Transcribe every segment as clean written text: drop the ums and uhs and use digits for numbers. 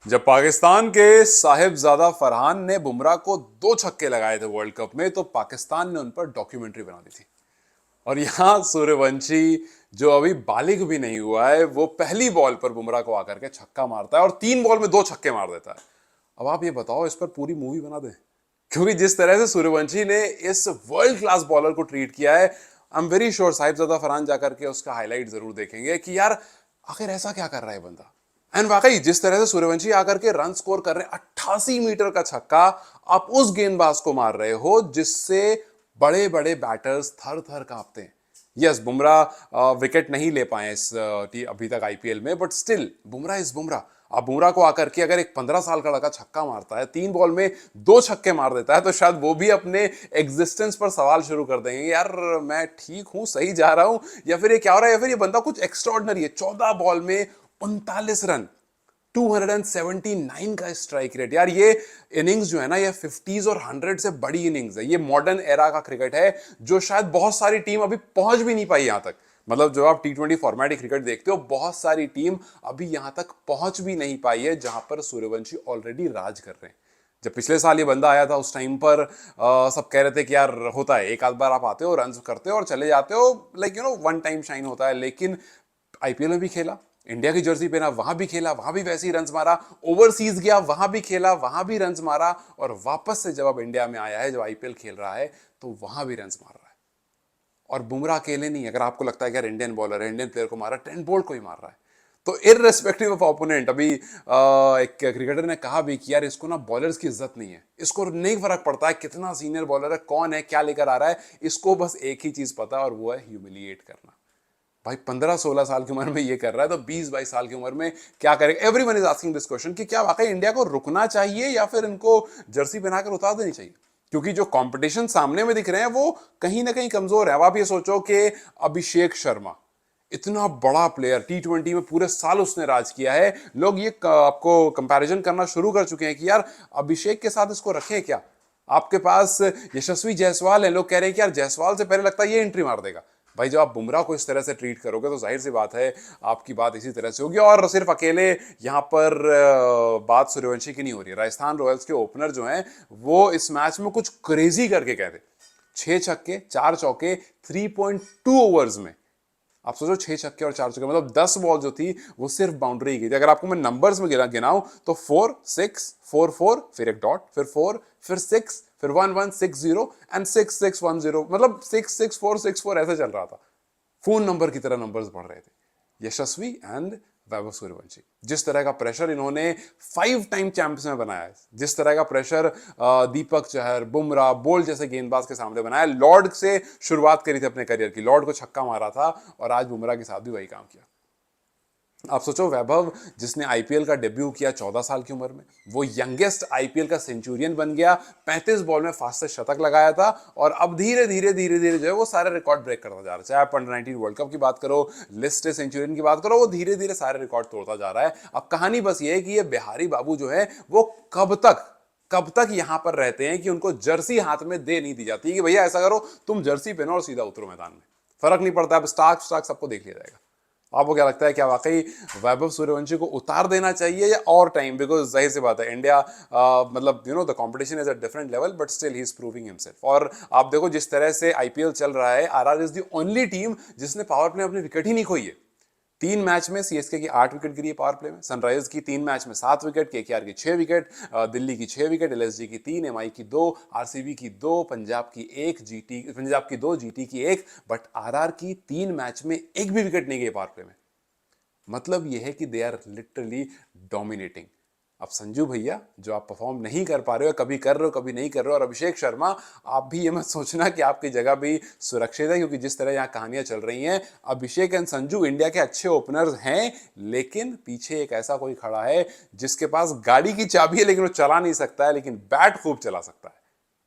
जब पाकिस्तान के साहिबजादा फरहान ने बुमराह को 2 छक्के लगाए थे वर्ल्ड कप में, तो पाकिस्तान ने उन पर डॉक्यूमेंट्री बना दी थी। और यहां सूर्यवंशी, जो अभी बालिग भी नहीं हुआ है, वो पहली बॉल पर बुमराह को आकर के छक्का मारता है और 3 बॉल में 2 छक्के मार देता है। अब आप ये बताओ, इस पर पूरी मूवी बना दें? क्योंकि जिस तरह से सूर्यवंशी ने इस वर्ल्ड क्लास बॉलर को ट्रीट किया है, I am very sure Sahibzada Farhan जाकर के उसका हाईलाइट जरूर देखेंगे कि यार आखिर ऐसा क्या कर रहा है बंदा। एंड वाकई जिस तरह से सूर्यवंशी आकर के रन स्कोर कर रहे हैं, 88 मीटर का छक्का आप उस गेंदबाज को मार रहे हो जिससे बड़े बड़े बैटर्स थर थर कांपते हैं। यस, बुमराह विकेट नहीं ले पाए इस अभी तक आईपीएल में, but still Bumrah is Bumrah. अब बुमराह को आकर के अगर एक 15 साल का लड़का छक्का मारता है, 3 बॉल में 2 छक्के मार देता है, तो शायद वो भी अपने एग्जिस्टेंस पर सवाल शुरू कर देंगे, यार मैं ठीक हूं, सही जा रहा हूं, या फिर ये क्या हो रहा है, या फिर ये बंदा कुछ एक्स्ट्रॉर्डनरी है। 14 बॉल में 39 रन, 279 का स्ट्राइक रेट। यार ये इनिंग्स जो है ना, ये 50s और 100 से बड़ी इनिंग्स है। ये मॉडर्न एरा का क्रिकेट है जो शायद बहुत सारी टीम अभी पहुंच भी नहीं पाई यहां तक। मतलब जो आप T20 फॉर्मेट क्रिकेट देखते हो, बहुत सारी टीम अभी यहां तक पहुंच भी नहीं पाई है जहां पर सूर्यवंशी ऑलरेडी राज कर रहे हैं। जब पिछले साल ये बंदा आया था, उस टाइम पर सब कह रहे थे कि यार होता है, एक आध बार आप आते हो, रन करते हो और चले जाते हो, लाइक वन टाइम शाइन होता है। लेकिन आईपीएल में भी खेला, इंडिया की जर्सी पहना, वहां भी खेला, वहां भी वैसे ही रन्स मारा, ओवरसीज गया, वहां भी खेला, वहां भी रन्स मारा, और वापस से जब अब इंडिया में आया है, जब आईपीएल खेल रहा है, तो वहां भी रन्स मार रहा है। और बुमराह अकेले नहीं, अगर आपको लगता है कि यार इंडियन बॉलर है, इंडियन प्लेयर को मारा, ट्रेंट बोल्ट को ही मार रहा है। तो इररेस्पेक्टिव ऑफ ओपोनेंट, अभी एक क्रिकेटर ने कहा भी कि यार इसको ना बॉलर्स की इज्जत नहीं है, इसको नहीं फर्क पड़ता है कितना सीनियर बॉलर है, कौन है, क्या लेकर आ रहा है, इसको बस एक ही चीज पता है, और वो है ह्यूमिलिएट करना। भाई 15-16 साल की उम्र में ये कर रहा है, तो 20-22 साल की उम्र में क्या करेगा? Everyone is asking this question कि क्या वाकई इंडिया को रुकना चाहिए या फिर इनको जर्सी पहनाकर उतार देनी चाहिए? क्योंकि जो कंपटीशन सामने में दिख रहे हैं वो कहीं ना कहीं कमजोर है। अब आप ये सोचो कि अभिषेक शर्मा, इतना बड़ा प्लेयर, T20 में पूरे साल उसने राज किया है, लोग ये आपको कंपैरिजन करना शुरू कर चुके हैं कि यार अभिषेक के साथ इसको रखें क्या। आपके पास यशस्वी जायसवाल है, लोग कह रहे हैं कि यार जायसवाल से पहले लगता है ये एंट्री मार देगा। भाई जब आप बुमराह को इस तरह से ट्रीट करोगे, तो जाहिर सी बात है आपकी बात इसी तरह से होगी। और सिर्फ अकेले यहां पर बात सूर्यवंशी की नहीं हो रही है। राजस्थान रॉयल्स के ओपनर जो हैं, वो इस मैच में कुछ क्रेजी करके गए थे। 6 छक्के 4 चौके 3.2 ओवर्स में। आप सोचो, 6 छक्के और 4 चौके, मतलब 10 बॉल जो थी वो सिर्फ बाउंड्री की थी। अगर आपको मैं नंबर्स में गिनाऊं तो 4-6-4-4, फिर एक डॉट, फिर 4, फिर 6, फिर 1-1-6-0 एंड 6-6-1-0, मतलब 6-6-4-6-4 ऐसे चल रहा था। फोन नंबर की तरह नंबर्स बढ़ रहे थे। यशस्वी एंड वैभव सूर्यवंशी, जिस तरह का प्रेशर इन्होंने 5 टाइम चैंपियंस में बनाया है, जिस तरह का प्रेशर दीपक चहर, बुमराह, बोल्ट जैसे गेंदबाज के सामने बनाया, लॉर्ड से शुरुआत करी थी अपने करियर की, लॉर्ड को छक्का मारा था, और आज बुमराह के साथ भी वही काम किया। आप सोचो, वैभव जिसने आईपीएल का डेब्यू किया 14 साल की उम्र में, वो यंगेस्ट आईपीएल का सेंचुरियन बन गया, 35 बॉल में फास्टेस्ट शतक लगाया था, और अब धीरे धीरे धीरे धीरे जो है वो सारे रिकॉर्ड ब्रेक करता जा रहा है। चाहे आप अंडर-19 वर्ल्ड कप की बात करो, लिस्ट सेंचुरियन की बात करो, वो धीरे धीरे सारे रिकॉर्ड तोड़ता जा रहा है। अब कहानी बस ये है कि ये बिहारी बाबू जो है वो कब तक यहां पर रहते हैं कि उनको जर्सी हाथ में दे नहीं दी जाती कि भैया ऐसा करो, तुम जर्सी पहनो और सीधा उतरो मैदान में, फर्क नहीं पड़ता, अब स्टार्क सबको देख लिया जाएगा। आपको क्या लगता है, क्या वाकई वैभव सूर्यवंशी को उतार देना चाहिए या और टाइम? बिकॉज जाहिर सी बात है, इंडिया मतलब the competition is a different level, but still he is proving himself. और आप देखो जिस तरह से आईपीएल चल रहा है, RR is the only team जिसने पावर प्ले में अपनी विकेट ही नहीं खोई है। 3 मैच में सीएसके की 8 विकेट गिरी है पावर प्ले में, सनराइजर्स की 3 मैच में 7 विकेट, केकेआर की 6 विकेट, दिल्ली की 6 विकेट, एलएसजी की 3, एमआई की 2, आरसीबी की 2, पंजाब की 2, जीटी की 1, बट आरआर की 3 मैच में एक भी विकेट नहीं गई पावर प्ले में। मतलब यह है कि दे आर लिटरली डोमिनेटिंग। अब संजू भैया, जो आप परफॉर्म नहीं कर पा रहे हो, कभी कर रहे हो कभी नहीं कर रहे हो, और अभिषेक शर्मा, आप भी ये मत सोचना कि आपकी जगह भी सुरक्षित है, क्योंकि जिस तरह यहाँ कहानियां चल रही हैं, अभिषेक एंड संजू इंडिया के अच्छे ओपनर्स हैं, लेकिन पीछे एक ऐसा कोई खड़ा है जिसके पास गाड़ी की चाबी है लेकिन वो चला नहीं सकता है, लेकिन बैट खूब चला सकता है।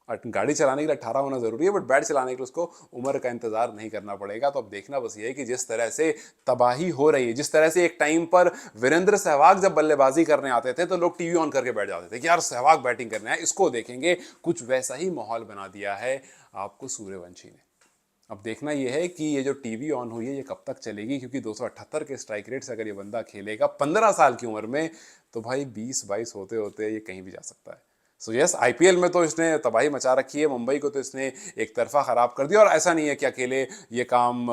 और गाड़ी चलाने के लिए 18 होना जरूरी है, बट बैट चलाने के लिए उसको उम्र का इंतजार नहीं करना पड़ेगा। तो अब देखना बस ये है कि जिस तरह से तबाही हो रही है, जिस तरह से एक टाइम पर वीरेंद्र सहवाग जब बल्लेबाजी करने आते थे तो लोग टीवी ऑन करके बैठ जाते थे कि यार सहवाग बैटिंग करने आए, इसको देखेंगे, कुछ वैसा ही माहौल बना दिया है आपको सूर्यवंशी ने। अब देखना ये है कि ये जो टीवी ऑन हुई है ये कब तक चलेगी, क्योंकि 278 के स्ट्राइक रेट से अगर ये बंदा खेलेगा 15 साल की उम्र में, तो भाई 20-22 होते होते ये कहीं भी जा सकता है। सो यस, आईपीएल में तो इसने तबाही मचा रखी है, मुंबई को तो इसने एक तरफा खराब कर दिया। और ऐसा नहीं है कि अकेले ये काम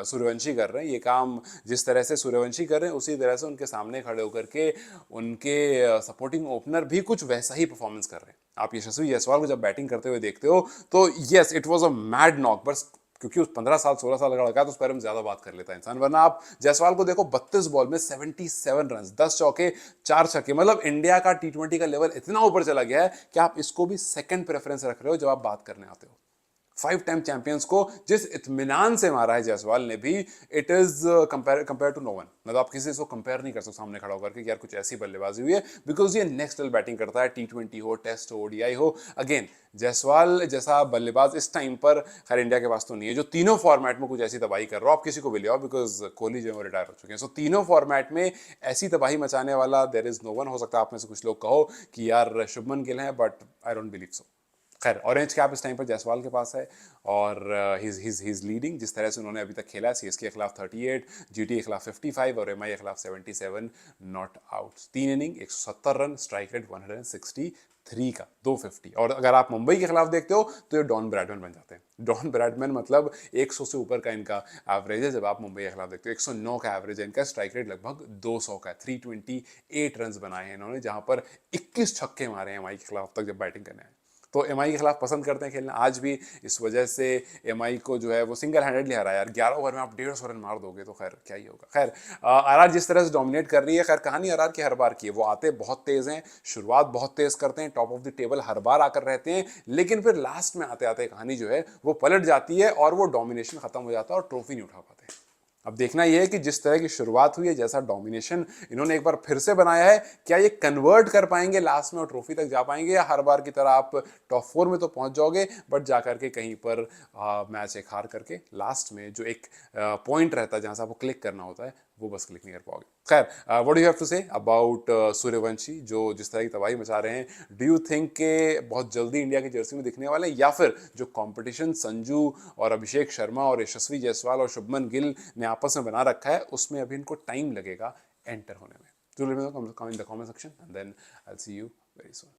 सूर्यवंशी कर रहे हैं, ये काम जिस तरह से सूर्यवंशी कर रहे हैं उसी तरह से उनके सामने खड़े होकर के उनके सपोर्टिंग ओपनर भी कुछ वैसा ही परफॉर्मेंस कर रहे हैं। आप यशस्वी जायसवाल को जब बैटिंग करते हुए देखते हो तो yes, it was a mad knock, बस क्योंकि उस 15 साल 16 साल का लड़का है तो उस पर हम ज्यादा बात कर लेता है इंसान। वरना आप जायसवाल को देखो, 32 बॉल में 77 रन, 10 चौके 4 छक्के, मतलब इंडिया का टी20 का लेवल इतना ऊपर चला गया है कि आप इसको भी सेकंड प्रेफरेंस रख रहे हो जब आप बात करने आते हो। 5 टाइम चैंपियंस को जिस इत्मीनान से मारा है जायसवाल ने भी, it is compare to no one. मतलब आप किसी से कंपेयर नहीं कर सकते सामने खड़ा होकर के यार कुछ ऐसी बल्लेबाजी हुई है, बिकॉज ये नेक्स्ट लेवल बैटिंग करता है, टी20 हो, टेस्ट हो, ओडीआई हो। अगेन, जायसवाल जैसा बल्लेबाज इस टाइम पर खैर इंडिया के पास तो नहीं है जो तीनों फॉर्मेट में कुछ ऐसी तबाही कर रहा हो। आप किसी को भी ले आओ, बिकॉज कोहली जो है रिटायर हो चुके हैं। सो तीनों फॉर्मेट में ऐसी तबाही मचाने वाला देयर इज नो वन। हो सकता है आप में से कुछ लोग कहो कि यार शुभमन गिल है, but I don't believe so. खैर, ऑरेंज कैप इस टाइम पर जायसवाल के पास है और ही इज लीडिंग। जिस तरह से उन्होंने अभी तक खेला है, सीएसके के खिलाफ 38, जीटी के खिलाफ 55 और एमआई के खिलाफ 77 not out. 3 inning 170 run, strike rate 163 का 250। और अगर आप मुंबई के खिलाफ देखते हो तो ये डॉन ब्रैडमैन बन जाते हैं। डॉन ब्रैडमैन मतलब 100 से ऊपर का इनका एवरेज है जब आप मुंबई के खिलाफ देखते हो। 109 का एवरेज है इनका, स्ट्राइक रेट लगभग 200 का है। 328 रन बनाए हैं इन्होंने, जहां पर 21 छक्के मारे हैं एमआई के खिलाफ तक जब बैटिंग करने आए। तो एमआई के खिलाफ पसंद करते हैं खेलना आज भी, इस वजह से एमआई को जो है वो सिंगल हैंडेडली हराया यार। 11 ओवर में आप 150 रन मार दोगे तो खैर क्या ही होगा। खैर, आरआर जिस तरह से डोमिनेट कर रही है, खैर कहानी आरआर की हर बार की है। वो आते बहुत तेज हैं, शुरुआत बहुत तेज करते हैं, टॉप ऑफ द टेबल हर बार आकर रहते हैं, लेकिन फिर लास्ट में आते आते कहानी जो है वो पलट जाती है और वो डोमिनेशन खत्म हो जाता है और ट्रॉफी नहीं उठा पाते। अब देखना यह है कि जिस तरह की शुरुआत हुई है, जैसा डोमिनेशन इन्होंने एक बार फिर से बनाया है, क्या ये कन्वर्ट कर पाएंगे लास्ट में और ट्रॉफी तक जा पाएंगे, या हर बार की तरह आप टॉप 4 में तो पहुंच जाओगे बट जाकर के कहीं पर मैच एक हार करके लास्ट में जो एक पॉइंट रहता है जहां से आपको क्लिक करना होता है वो बस क्लिक नहीं कर पाओगे। खैर, what do you have to say about Suryavanshi जो जिस तरह की तबाही मचा रहे हैं? डू यू थिंक के बहुत जल्दी इंडिया की जर्सी में दिखने वाले हैं, या फिर जो कंपटीशन संजू और अभिषेक शर्मा और यशस्वी जायसवाल और शुभमन गिल ने आपस में बना रखा है उसमें अभी इनको टाइम लगेगा एंटर होने में? Do let me know in the comment section and then I'll see you very soon.